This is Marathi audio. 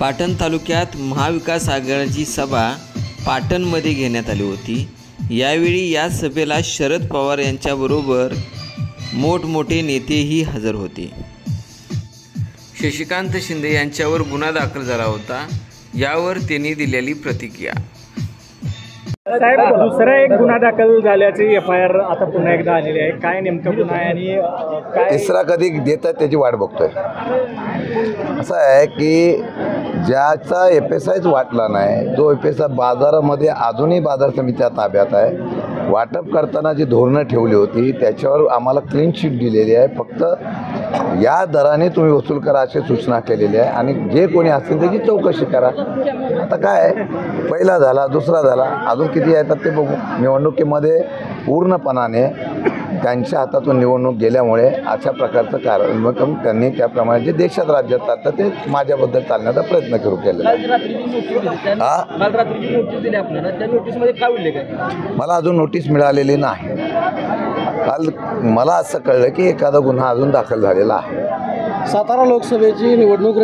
पाटण तालुक्यात महाविकास आघाडीची सभा पाटणमध्ये घेण्यात आली होती। यावेळी या सभेला शरद पवार यांच्याबरोबर मोठमोठे नेतेही हजर होते। शशिकांत शिंदे यांच्यावर गुन्हा दाखल झाला होता, यावर त्यांनी दिलेली प्रतिक्रिया। साहेब, दुसरा एक गुन्हा दाखल झाल्याची FIR आता पुन्हा एकदा आलेली आहे। काय नेमका गुन्हा आहे आणि काय तिसरा कधी देतात त्याची वाट बघतोय। असं आहे की ज्याचा FSIच वाटला नाही, जो FSI बाजारामध्ये अजूनही बाजार समित्या ताब्यात आहे, वाटप करताना जी धोरणं ठेवली होती त्याच्यावर आम्हाला क्लीन शीट दिलेली आहे। फक्त या दराने तुम्ही वसूल करा अशी सूचना केलेली आहे आणि जे कोणी असतील त्याची चौकशी करा। आता काय पहिला झाला, दुसरा झाला, अजून किती येतात ते बघू। निवडणुकीमध्ये पूर्णपणाने त्यांच्या हातातून निवडणूक गेल्यामुळे अशा प्रकारचं कारण त्यांनी त्याप्रमाणे जे देशात राज्यात चालतं ते माझ्याबद्दल चालण्याचा प्रयत्न करू केलेला। मला अजून नोटीस मिळालेली नाही। काल मला असं कळलं की एखादा गुन्हा अजून दाखल झालेला आहे। सातारा लोकसभेची निवडणूक